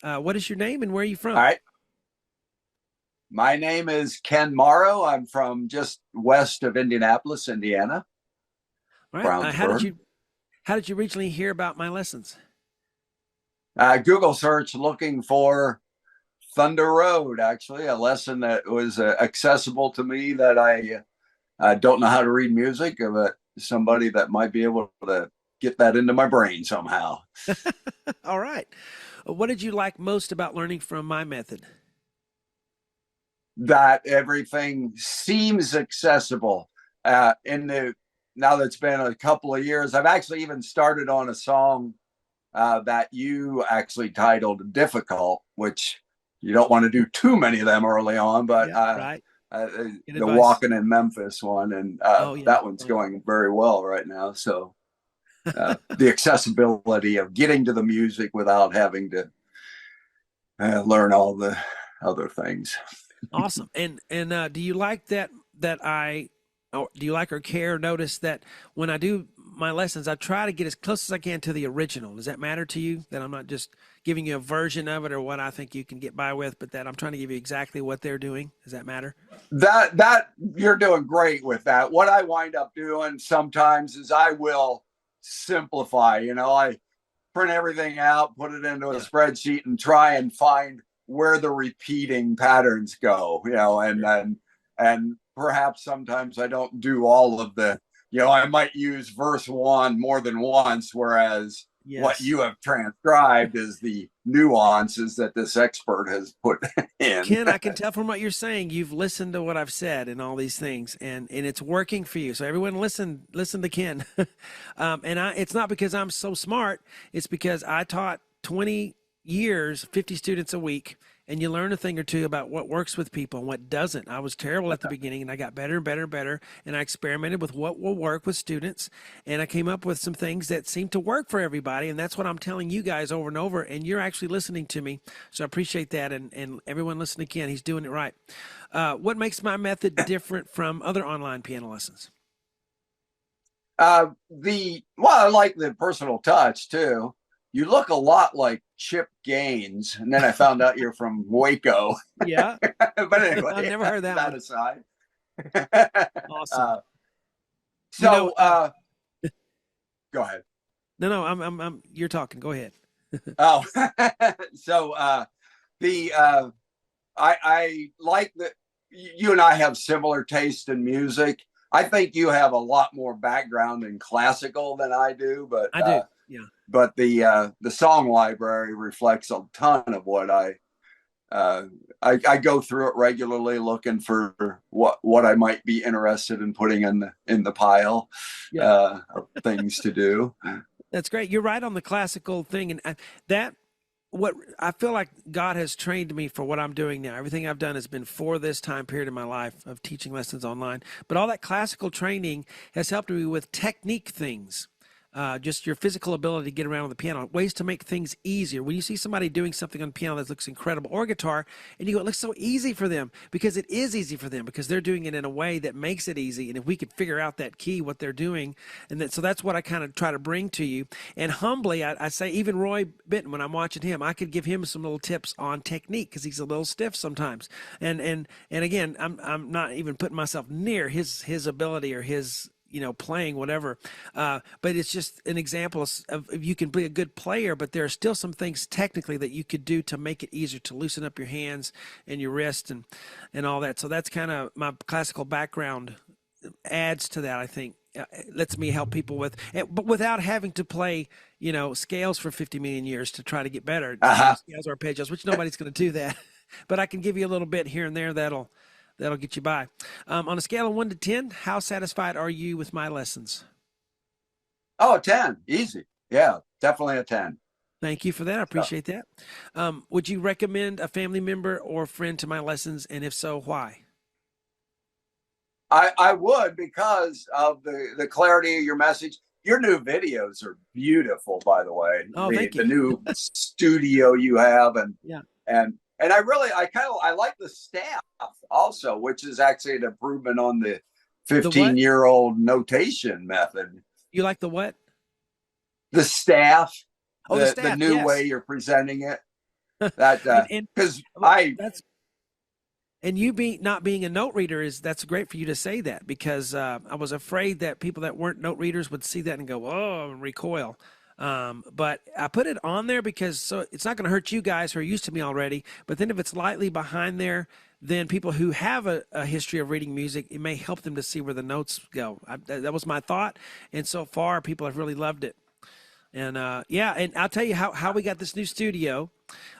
What is your name and where are you All from? right. My name is Ken Morrow. I'm from just west of Indianapolis, Indiana, All right. Brownsburg. How did you originally hear about my lessons? Google search looking for Thunder Road, actually, a lesson that was accessible to me that I don't know how to read music, but somebody that might be able to get that into my brain somehow. All right. What did you like most about learning from my method? That everything seems accessible. In the Now that it's been a couple of years, I've actually even started on a song that you actually titled "Difficult," which you don't want to do too many of them early on, but Yeah, right. uh, Good the advice. "Walking in Memphis" one, and Oh yeah. that one's going very well right now. So the accessibility of getting to the music without having to learn all the other things. Awesome. And do you like that I or do you like or care or notice that when I do my lessons, I try to get as close as I can to the original. Does that matter to you? That I'm not just giving you a version of it or what I think you can get by with, but that I'm trying to give you exactly what they're doing? Does that matter? That you're doing great with that. What I wind up doing sometimes is I will simplify. I print everything out, put it into a Yeah. spreadsheet, and try and find where the repeating patterns go. And Sure. and perhaps sometimes I don't do all of the. I might use verse one more than once, whereas what Yes. you have transcribed is the nuances that this expert has put in. Ken, I can tell from what you're saying, you've listened to what I've said and all these things, and it's working for you. So everyone, listen to Ken. It's not because I'm so smart. It's because I taught 20 years, 50 students a week, and you learn a thing or two about what works with people and what doesn't. I was terrible at the beginning, and I got better and better and better, and I experimented with what will work with students, and I came up with some things that seem to work for everybody, and that's what I'm telling you guys over and over, and you're actually listening to me. So I appreciate that. And everyone listening again, he's doing it right. What makes my method different from other online piano lessons? I like the personal touch too. You look a lot like Chip Gaines, and then I found out you're from Waco. Yeah, But I've anyway, never heard that that one. aside. Awesome. uh, You know, so go ahead. no, no, you're talking. Go ahead. Oh, so the I like that you and I have similar taste in music. I think you have a lot more background in classical than I do, but I do. Yeah. the song library reflects a ton of what uh, I go through it regularly, looking for what I might be interested in putting in the pile Yeah. of things to do. That's great. You're right on the classical thing, and that what I feel like God has trained me for what I'm doing now. Everything I've done has been for this time period in my life of teaching lessons online. But all that classical training has helped me with technique things. Just your physical ability to get around on the piano, ways to make things easier. When you see somebody doing something on piano that looks incredible, or guitar, and you go, it looks so easy for them because it is easy for them because they're doing it in a way that makes it easy. And if we could figure out that key, what they're doing, so that's what I kind of try to bring to you. And humbly, I say, even Roy Benton, when I'm watching him, I could give him some little tips on technique because he's a little stiff sometimes. And again, I'm not even putting myself near his ability or his playing whatever. But it's just an example of you can be a good player, but there are still some things technically that you could do to make it easier to loosen up your hands and your wrist and all that. So that's kind of my classical background adds to that. I think it lets me help people but without having to play, scales for 50 million years to try to get better. Uh-huh. Scales or arpeggios, which nobody's going to do that. But I can give you a little bit here and there that'll get you by. On a scale of 1 to 10, how satisfied are you with my lessons? Oh, 10, easy. Yeah, definitely a 10. Thank you for that. I So appreciate that. Would you recommend a family member or friend to my lessons? And if so, why? I would, because of the clarity of your message. Your new videos are beautiful, by the way. Oh, The thank the you. new studio you have, and Yeah. and and I like the staff also, which is actually an improvement on the The 15 what? year old notation method. You like the what? The staff, Oh, the the staff. new way Yes. you're presenting it. That And because well, that's and you being not being a note reader that's great for you to say that because I was afraid that people that weren't note readers would see that and go, oh, and recoil. But I put it on there because so it's not going to hurt you guys who are used to me already. But then if it's lightly behind there, then people who have a history of reading music, it may help them to see where the notes go. That was my thought, and so far people have really loved it. And yeah, and I'll tell you how we got this new studio.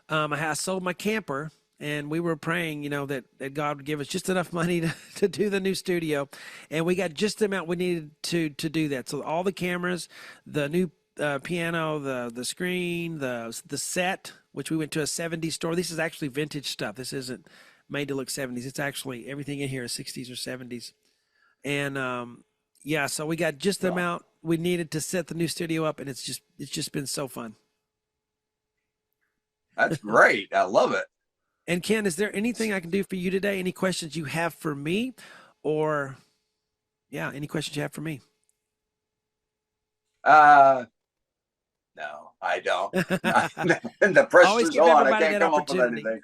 I sold my camper, and we were praying, that God would give us just enough money to do the new studio, and we got just the amount we needed to do that. So all the cameras, the new piano, the screen, the set, which we went to a '70s store. This is actually vintage stuff. This isn't made to look '70s. It's actually everything in here is '60s or '70s, and yeah, so we got just the amount we needed to set the new studio up, and it's just been so fun. that's great. I love it. And Ken, is there anything I can do for you today? Any questions you have for me, or yeah, any questions you have for me? Uh, no, I don't. The Always pressure's give on. I everybody can't that come up with opportunity. anything.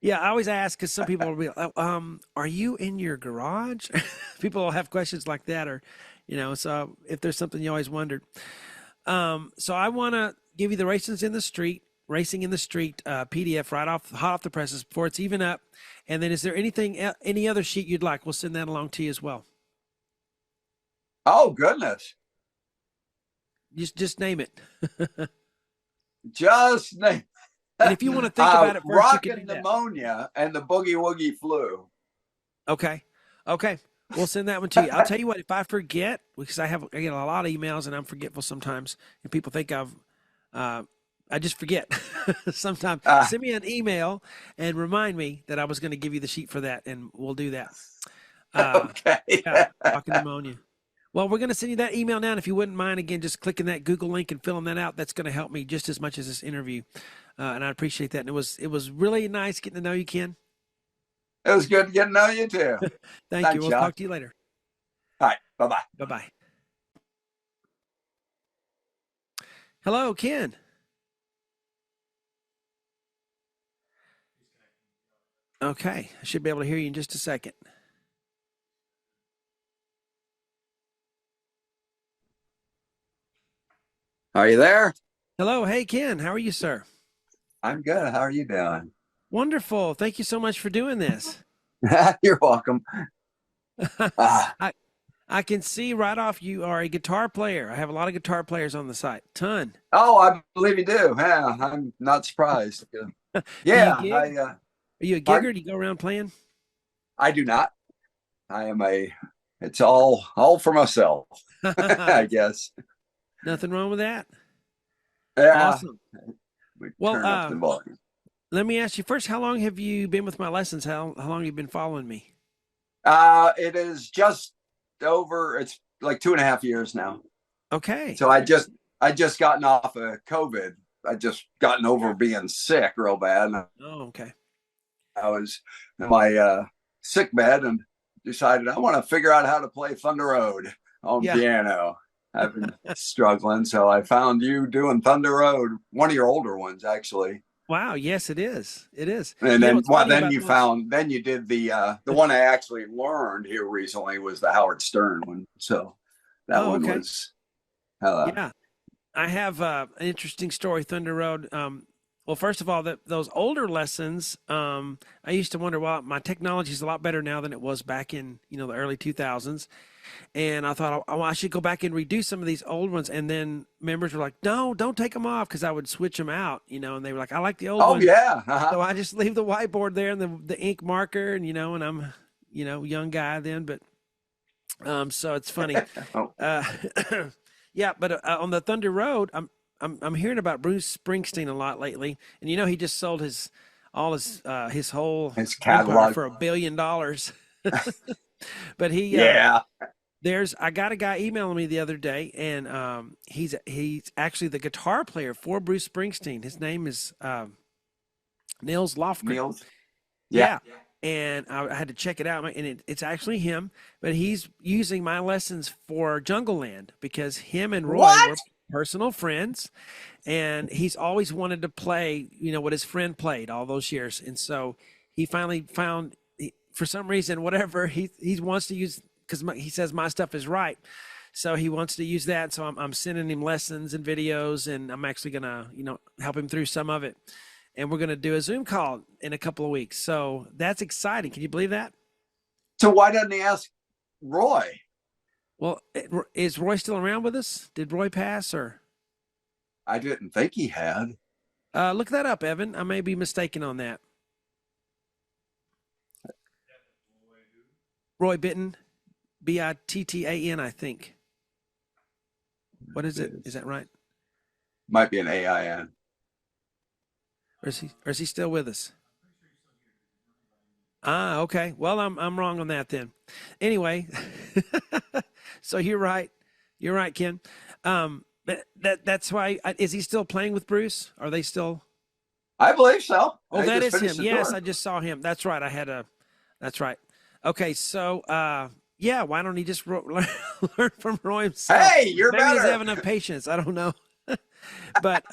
Yeah, I always ask because some people will be like, are you in your garage? People will have questions like that, or, so if there's something you always wondered. So I want to give you the Racing in the Street PDF right hot off the presses before it's even up. And then is there any other sheet you'd like? We'll send that along to you as well. Oh goodness! Just name it. Just name. And if you want to think about it first, you can do Rockin' that. pneumonia and the boogie woogie flu. Okay. Okay. We'll send that one to you. I'll tell you what, if I forget, because I get a lot of emails and I'm forgetful sometimes, and people think I just forget sometimes. Uh, Send me an email and remind me that I was going to give you the sheet for that, and we'll do that. okay. Yeah, talking pneumonia. Well, we're going to send you that email now, and if you wouldn't mind, again, just clicking that Google link and filling that out, that's going to help me just as much as this interview, and I appreciate that. And it was really nice getting to know you, Ken. It was good to get to know you too. Thank you. Thanks, We'll Shawn. talk to you later. All right. Bye bye. Bye bye. Hello, Ken. Okay, I should be able to hear you in just a second. Are you there? Hello, hey Ken, how are you, sir? I'm good. How are you doing? Wonderful. Thank you so much for doing this. You're welcome. Ah, I I can see right off you are a guitar player. I have a lot of guitar players on the site. Ton. oh, I believe you do. Yeah, I'm not surprised. Do you Yeah, gig? Are you a pardon? gigger? Do you go around playing? I do not. I am a. It's all for myself, I guess. Nothing wrong with that. Yeah, Awesome. we Well, turn up the volume. let me ask you first, how long have you been with my lessons? How long have you been following me? It is just over. It's like 2.5 years now. Okay. So I just gotten off of COVID. I just gotten over being sick real bad. Oh, okay. I was in my sick bed and decided I want to figure out how to play Thunder Road on Yeah. piano. I've been struggling, so I found you doing Thunder Road, one of your older ones actually. Wow. Yes, it is. It is. And then What's well, funny then about you those? found then you did the one I actually learned here recently was the Howard Stern one. So that Oh, one okay. was uh, Yeah. I have an interesting story, Thunder Road. Well, first of all, those older lessons, I used to wonder, well, my technology is a lot better now than it was back in, the early 2000s. And I thought, oh, I should go back and redo some of these old ones. And then members were like, no, don't take them off because I would switch them out, and they were like, I like the old oh one. yeah. So I just leave the whiteboard there and the ink marker and I'm, young guy then, but so it's funny. Oh, Uh, yeah, but on the Thunder Road, I'm hearing about Bruce Springsteen a lot lately, and he just sold his whole his empire catalog. for $1 billion. But Yeah. I got a guy emailing me the other day, and he's actually the guitar player for Bruce Springsteen. His name is Nils Lofgren. Meals. Yeah. Yeah. And I had to check it out, and it's actually him, but he's using my lessons for Jungle Land because him and Roy What? personal friends, and he's always wanted to play, what his friend played all those years. And so he finally found, for some reason, whatever he wants to use, because he says my stuff is right. So he wants to use that. So I'm sending him lessons and videos, and I'm actually going to, help him through some of it. And we're going to do a Zoom call in a couple of weeks. So that's exciting. Can you believe that? So why doesn't he ask Roy? Well, is Roy still around with us? Did Roy pass, or? I didn't think he had. Look that up, Evan. I may be mistaken on that. Roy Bittan, Bittan, I think. What is it? Is that right? Might be an AIN. Or is he still with us? Ah, okay. Well, I'm wrong on that then. Anyway, so you're right. You're right, Ken. That's why. Is he still playing with Bruce? Are they still? I believe so. Oh, that is him. Yes, I just saw him. That's right. That's right. Okay, so yeah, why don't he just learn from Roy himself? Hey, you're maybe better. Maybe he doesn't have enough patience. I don't know. But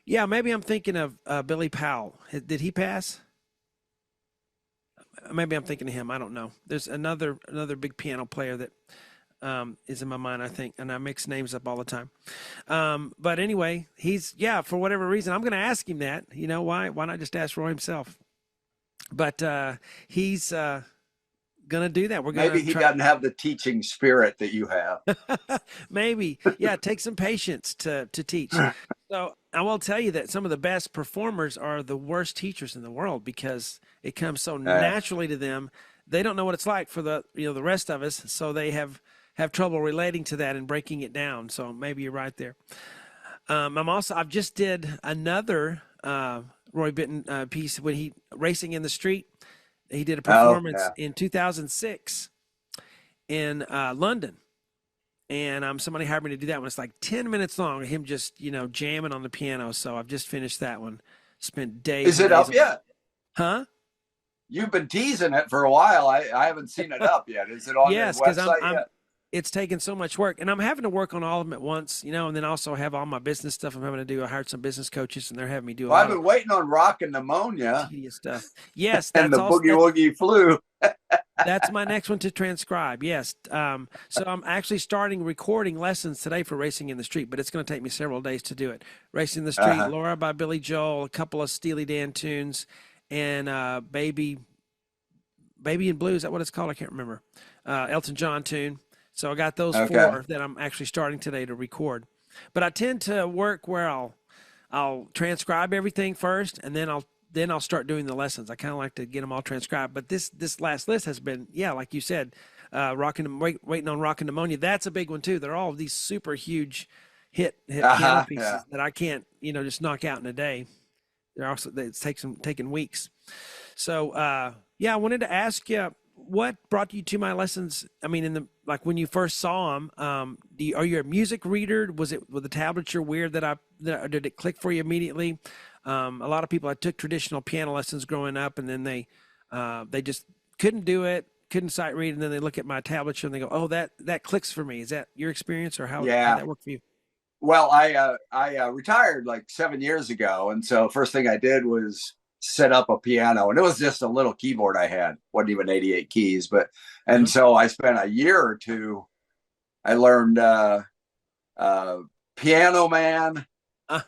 yeah, maybe I'm thinking of Billy Powell. Did he pass? Maybe I'm thinking of him. I don't know. There's another big piano player that is in my mind, I think, and I mix names up all the time. But anyway, for whatever reason, I'm going to ask him that. Why not just ask Roy himself? But he's going to do that. Maybe he doesn't have the teaching spirit that you have. Maybe. Yeah, it takes some patience to teach. So I will tell you that some of the best performers are the worst teachers in the world, because it comes so naturally to them. They don't know what it's like for the rest of us, so they have trouble relating to that and breaking it down. So maybe you're right there. I've just did another Roy Bittan piece when he racing in the street. He did a performance in 2006 in London. And somebody hired me to do that one. It's like 10 minutes long, him just, jamming on the piano. So I've just finished that one. Spent days. Is it up yet? Huh? You've been teasing it for a while. I haven't seen it up yet. Is it on your website yet? It's taken so much work, and I'm having to work on all of them at once, and then also have all my business stuff I'm having to do. I hired some business coaches, and they're having me do I've been waiting on Rockin' Pneumonia. Tedious stuff. Yes, and the Boogie Woogie Flu. That's my next one to transcribe. Yes. So I'm actually starting recording lessons today for Racing in the Street, but it's going to take me several days to do it. Racing in the Street, Laura by Billy Joel, a couple of Steely Dan tunes, and Baby in Blue. Is that what it's called? I can't remember. Elton John tune. So I got those 4 that I'm actually starting today to record. But I tend to work where I'll transcribe everything first, and then I'll start doing the lessons. I kind of like to get them all transcribed. But this last list has been, like you said, waiting on Rockin' Pneumonia. That's a big one too. They're all these super huge hit piano pieces that I can't just knock out in a day. It's taking weeks. So I wanted to ask you, what brought you to my lessons? I mean, when you first saw them, are you a music reader? Was the tablature weird or did it click for you immediately? A lot of people, I took traditional piano lessons growing up, and then they just couldn't do it, couldn't sight read, and then they look at my tablature and they go, "Oh, that clicks for me." Is that your experience, or how did that work for you? Well, I retired like 7 years ago, and so first thing I did was set up a piano, and it was just a little keyboard I had. Wasn't even 88 keys, and so I spent a year or two. I learned Piano Man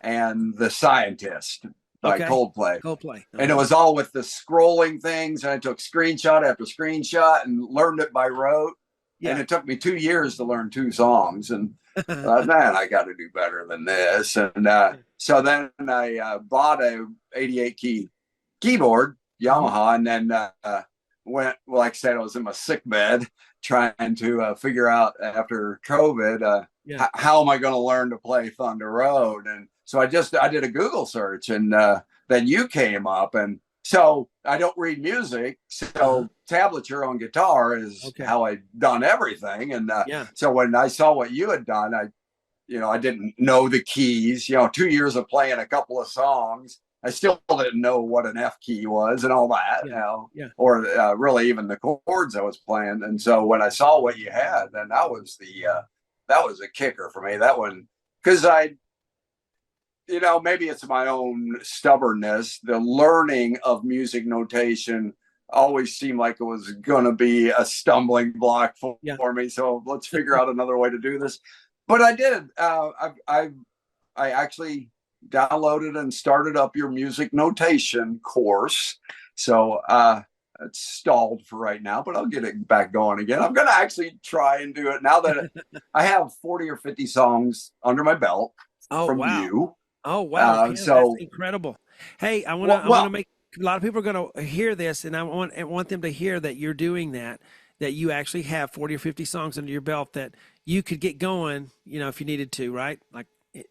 and The Scientist by Coldplay. And it was all with the scrolling things, and I took screenshot after screenshot and learned it by rote. And it took me 2 years to learn 2 songs, and man, I got to do better than this. And so then I bought a 88 key keyboard, Yamaha, and then went, like I said, I was in my sick bed trying to figure out after COVID, how am I going to learn to play Thunder Road? And so I did a Google search, and then you came up. And so I don't read music. So tablature on guitar is how I've done everything. And so when I saw what you had done, I didn't know the keys, 2 years of playing a couple of songs. I still didn't know what an F key was and all that, or really even the chords I was playing. And so when I saw what you had, then that was a kicker for me. That one because maybe it's my own stubbornness. The learning of music notation always seemed like it was going to be a stumbling block Yeah. for me. So let's figure out another way to do this. But I did. I actually downloaded and started up your music notation course. So it's stalled for right now, but I'll get it back going again. I'm going to actually try and do it now that I have 40 or 50 songs under my belt from wow. you. Oh, wow. That's incredible. Hey, I want to make, a lot of people are going to hear this, and I want them to hear that you're doing that you actually have 40 or 50 songs under your belt that you could get going, if you needed to, right? Like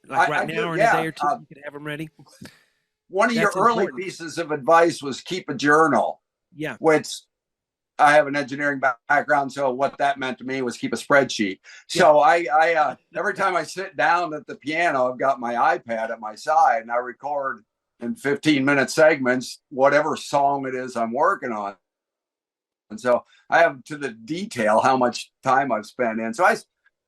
right now or in a day or two, you could have them ready. One of your early pieces of advice was keep a journal. Yeah. Which I have an engineering background, so what that meant to me was keep a spreadsheet. So I every time I sit down at the piano, I've got my iPad at my side and I record in 15-minute segments whatever song it is I'm working on. And so I have to the detail how much time I've spent in. So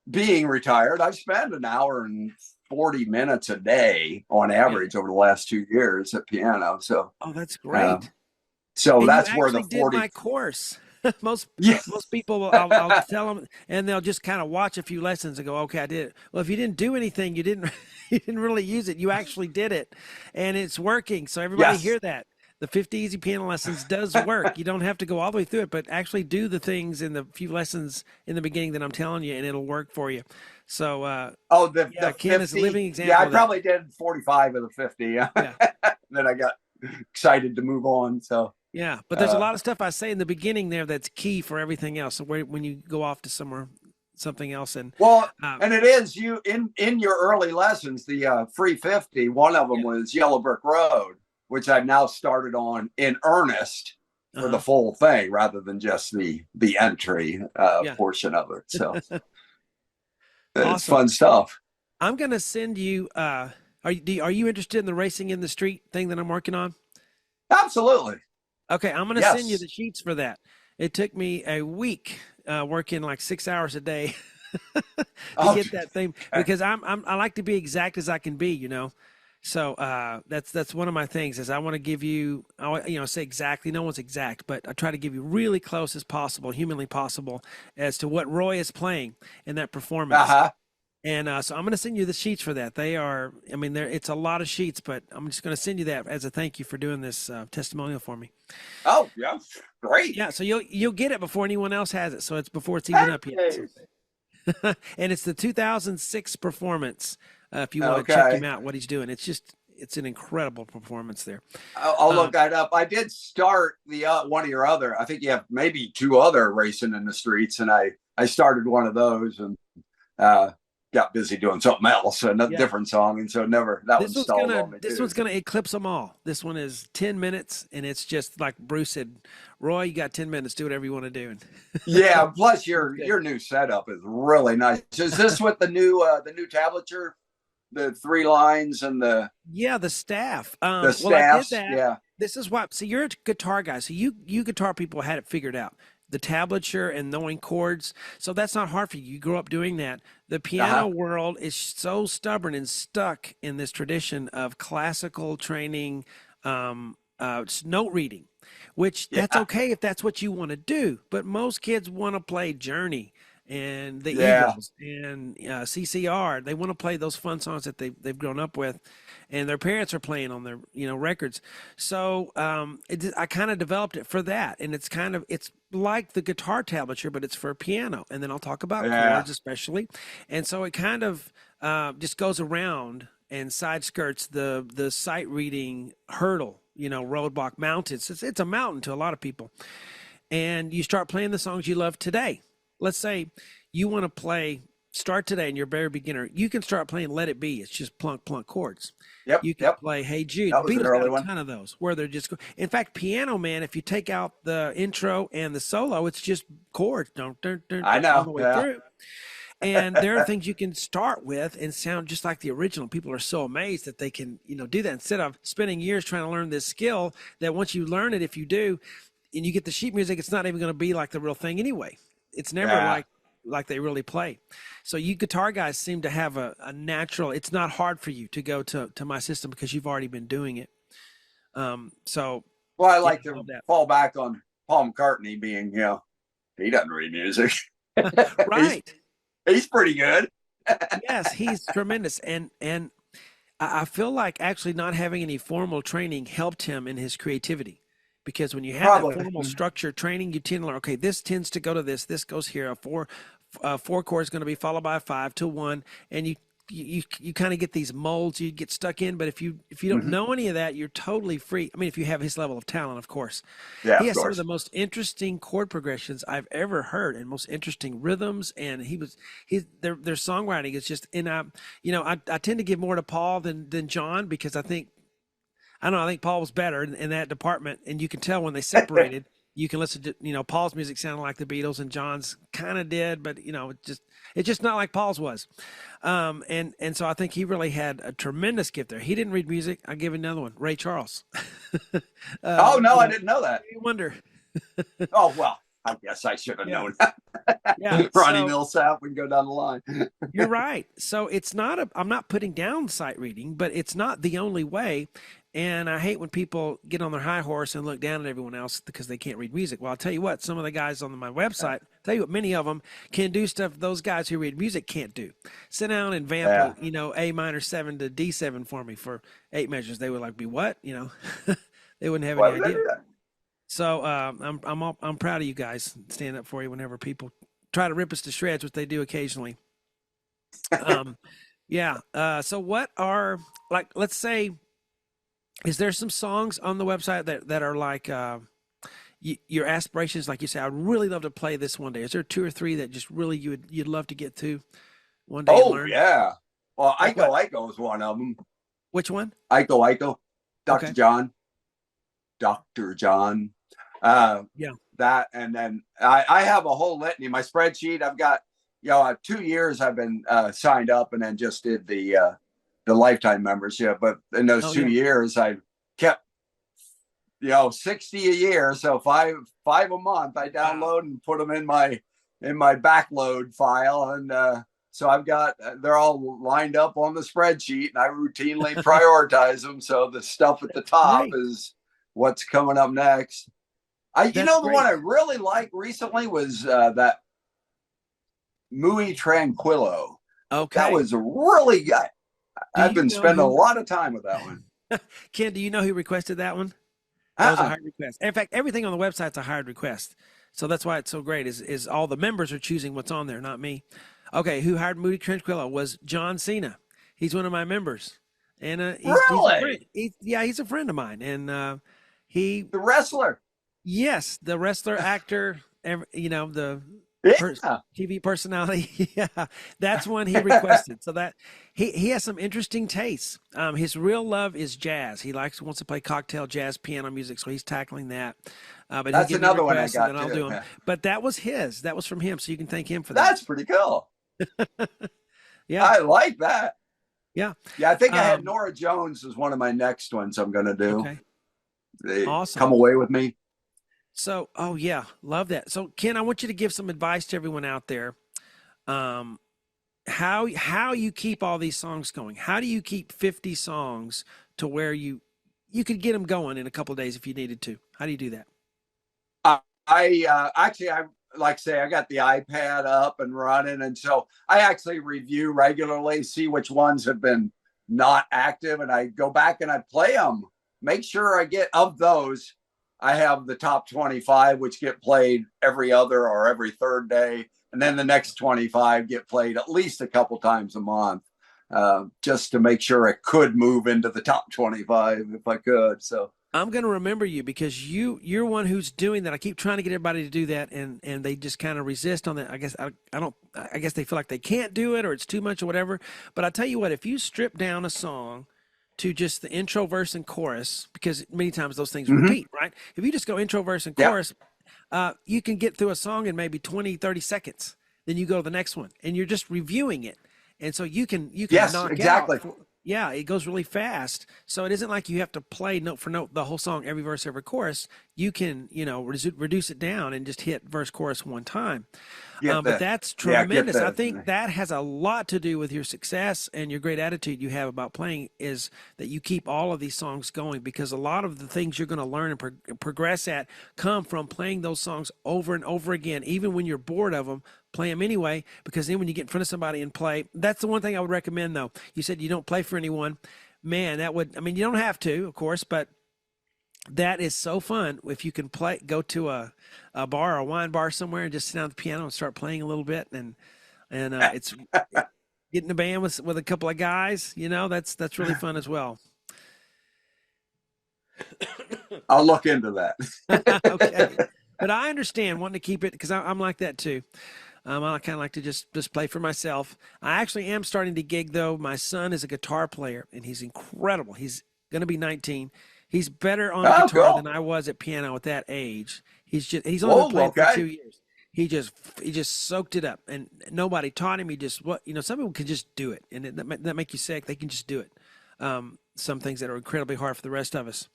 being retired, I spend an hour and 40 minutes a day on average over the last 2 years at piano. So that's great. So and that's you where the 40 did my course. most people, I'll tell them, and they'll just kind of watch a few lessons and go, "Okay, I did it." Well, if you didn't do anything, you didn't really use it. You actually did it, and it's working. So everybody hear that. The 50 Easy Piano Lessons does work. You don't have to go all the way through it, but actually do the things in the few lessons in the beginning that I'm telling you, and it'll work for you. So, the Ken 50, is a living example. Yeah, I probably did 45 of the 50. Yeah. Then I got excited to move on. So. Yeah, but there's a lot of stuff I say in the beginning there that's key for everything else. So when you go off to something else, and and it is you in your early lessons, the free 50. One of them was Yellow Brick Road, which I've now started on in earnest for the full thing rather than just the entry portion of it. So it's fun stuff. I'm gonna send you. Are you interested in the racing in the street thing that I'm working on? Absolutely. Okay, I'm going to send you the sheets for that. It took me a week working like 6 hours a day to get that thing because I like to be exact as I can be, So that's one of my things is I want to give you, say exactly. No one's exact, but I try to give you really close as possible, humanly possible, as to what Roy is playing in that performance. And so I'm going to send you the sheets for that. They are, it's a lot of sheets, but I'm just going to send you that as a thank you for doing this testimonial for me. Oh, yeah. Great. Yeah. So you'll get it before anyone else has it. So it's before it's even up yet. So. And it's the 2006 performance. If you want to check him out, what he's doing, it's an incredible performance there. I'll look that up. I did start one of your other, I think you have maybe 2 other racing in the streets. And I started one of those and, got busy doing something else, another different song, and so this one's gonna eclipse them all. This one is 10 minutes, and it's just like Bruce said, Roy, you got 10 minutes, do whatever you want to do. Yeah, plus your new setup is really nice. Is this with the new tablature, the 3 lines and the staff? The staff. Well, I did that. Yeah. This is why. See, you're a guitar guy, so you guitar people had it figured out. The tablature and knowing chords. So that's not hard for you. You grew up doing that. The piano world is so stubborn and stuck in this tradition of classical training, note reading, which that's okay if that's what you want to do. But most kids want to play Journey and the Eagles and CCR. They want to play those fun songs that they've grown up with, and their parents are playing on their records. So I kind of developed it for that, and it's like the guitar tablature, but it's for piano. And then I'll talk about chords especially, and so it kind of just goes around and side skirts the sight reading hurdle. Roadblock mountains. It's a mountain to a lot of people, and you start playing the songs you love today. Let's say you want to start today and you're a very beginner. You can start playing Let It Be. It's just plunk, plunk chords. You can play Hey Jude. That was an early one. A ton of those where they're just, in fact, Piano Man, if you take out the intro and the solo, it's just chords. I know. All the way through. And there are things you can start with and sound just like the original. People are so amazed that they can, do that instead of spending years trying to learn this skill that once you learn it, if you do, and you get the sheet music, it's not even going to be like the real thing anyway. It's never like like they really play. So you guitar guys seem to have a natural, it's not hard for you to go to my system because you've already been doing it. So Well, I yeah, like I to love that. fall back on Paul McCartney being, he doesn't read music. he's Right. he's pretty good. Yes, he's tremendous. And I feel like actually not having any formal training helped him in his creativity. Because when you have that Probably. formal structure training, you tend to learn, okay, this tends to go to this goes here. A four chord is going to be followed by a 5 to 1, and you kind of get these molds you get stuck in. But if you don't Mhm. know any of that, you're totally free. I mean, if you have his level of talent, of course. Yeah, He of has some of the course. most interesting chord progressions I've ever heard, and most interesting rhythms. And their songwriting is just, and I tend to give more to Paul than John, because I don't know. I think Paul was better in that department, and you can tell when they separated. You can listen to, Paul's music sounded like the Beatles, and John's kind of did, but it's just not like Paul's was. And so I think he really had a tremendous gift there. He didn't read music. I'll give another one, Ray Charles. Oh no, I You know, didn't know that. Stevie Wonder. Oh well, I guess I should have Yeah, known. yeah. Ronnie So Millsap. We can go down the line. you're right. So I'm not putting down sight reading, but it's not the only way. And I hate when people get on their high horse and look down at everyone else because they can't read music. Well, I'll tell you what, some of the guys on my website, tell you what, many of them can do stuff those guys who read music can't do. Sit down and vamp Yeah. A minor 7 to D7 for me for 8 measures. They would like, be what? They wouldn't have any Why would I idea. do that? So I'm proud of you guys. Stand up for you whenever people try to rip us to shreds, which they do occasionally. Um, yeah. So what are, like, let's say, is there some songs on the website that are like your aspirations? Like you say, I'd really love to play this one day. Is there 2 or 3 that just really you'd love to get to one day and Oh learn? yeah. Well, Like what? Iko is one of them. Which one? Iko, Dr. Okay. John, Dr. John. Yeah. That, and then I have a whole litany. My spreadsheet, I've got 2 years I've been signed up, and then just did the lifetime membership. But in those Oh 2 yeah. years, I kept 60 a year, so five a month. I Wow. download and put them in my backload file, and so I've got they're all lined up on the spreadsheet, and I routinely prioritize them. So the stuff at the That's top great. is what's coming up next. That's The one great. I really liked recently was that Muy Tranquilo. That Okay. was really good. Do I've you been know spending a who, lot of time with that one. Ken? Do you know who requested that one? That was a Uh-uh. hard request. In fact, everything on the website's a hard request. So that's why it's so great. Is all the members are choosing what's on there, not me. Okay, who hired Moody Tranquillo was John Cena. He's one of my members, and he's a friend. Really? He's a friend of mine, and he The wrestler? yes, the wrestler, actor, the Yeah. TV personality. Yeah, that's one he requested. So that he has some interesting tastes. His real love is jazz. He wants to play cocktail jazz piano music, so he's tackling that. But he'll That's give me another one I requests, and then got I'll too. do them. But that was his. That was from him, so you can thank him for that. That's pretty cool. Yeah, I like that. yeah. Yeah, I think I had Um, Nora Jones as one of my next ones I'm going to do. okay, They awesome. Come Away With Me. So, oh yeah, love that. So, Ken, I want you to give some advice to everyone out there. Um, how you keep all these songs going? How do you keep 50 songs to where you could get them going in a couple of days if you needed to? How do you do that? I actually, I like say I got the iPad up and running, and so I actually review regularly, see which ones have been not active, and I go back and I play them. Make sure I get of those. I have the top 25, which get played every other or every third day, and then the next 25 get played at least a couple times a month, just to make sure it could move into the top 25 if I could. So I'm going to remember you because you're one who's doing that. I keep trying to get everybody to do that, and they just kind of resist on that. I guess I don't. I guess they feel like they can't do it or it's too much or whatever. But I tell you what, if you strip down a song to just the intro, verse, and chorus, because many times those things repeat, right? If you just go intro, verse, and yeah, chorus, you can get through a song in maybe 20, 30 seconds. Then you go to the next one, and you're just reviewing it, and so you can yes, knock exactly. out. Yeah, it goes really fast. So it isn't like you have to play note for note the whole song, every verse, every chorus. you can, reduce it down and just hit verse chorus one time. Get But the that's yeah, get tremendous. I the think that has a lot to do with your success and your great attitude you have about playing, is that you keep all of these songs going, because a lot of the things you're going to learn and progress at come from playing those songs over and over again, even when you're bored of them. Play them anyway, because then when you get in front of somebody and play, that's the one thing I would recommend, though. You said you don't play for anyone. Man, that would, I mean, you don't have to, of course, but that is so fun if you can go to a bar or a wine bar somewhere and just sit down at the piano and start playing a little bit, and it's getting a band with a couple of guys, that's really fun as well. I'll look into that. Okay, but I understand wanting to keep it, because I'm like that too. I kind of like to just play for myself. I actually am starting to gig, though. My son is a guitar player, and he's incredible. He's going to be 19. He's better on guitar cool. than I was at piano at that age. He's only been playing for 2 years. He just soaked it up, and nobody taught him. He just, some people can just do it, and that make you sick. They can just do it. Some things that are incredibly hard for the rest of us.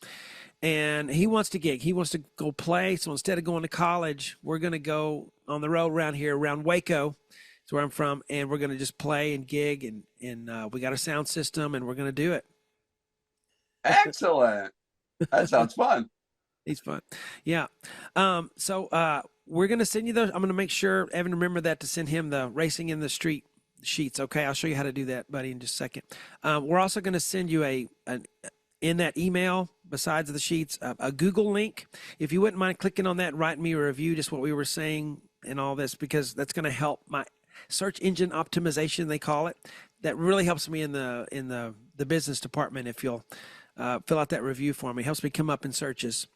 And he wants to gig. He wants to go play. So instead of going to college, we're going to go on the road around here, around Waco. That's where I'm from. And we're going to just play and gig. And we got a sound system, and we're going to do it. Excellent. That sounds fun. He's fun. Yeah. So we're going to send you those. I'm going to make sure, Evan, remember that, to send him the Racing in the Street sheets. Okay. I'll show you how to do that, buddy, in just a second. We're also going to send you in that email, besides the sheets, a Google link. If you wouldn't mind clicking on that and writing me a review, just what we were saying and all this, because that's going to help my search engine optimization, they call it. That really helps me in the business department. If you'll fill out that review for me, it helps me come up in searches.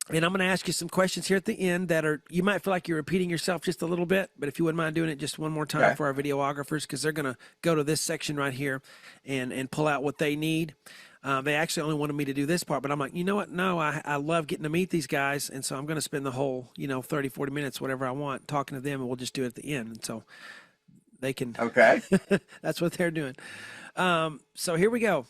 And I'm going to ask you some questions here at the end that you might feel like you're repeating yourself just a little bit, but if you wouldn't mind doing it just one more time for our videographers, because they're going to go to this section right here and pull out what they need. They actually only wanted me to do this part, but I'm like, you know what? No, I love getting to meet these guys. And so I'm going to spend the whole, 30, 40 minutes, whatever I want, talking to them, and we'll just do it at the end. And so they can, okay. that's what they're doing. So here we go.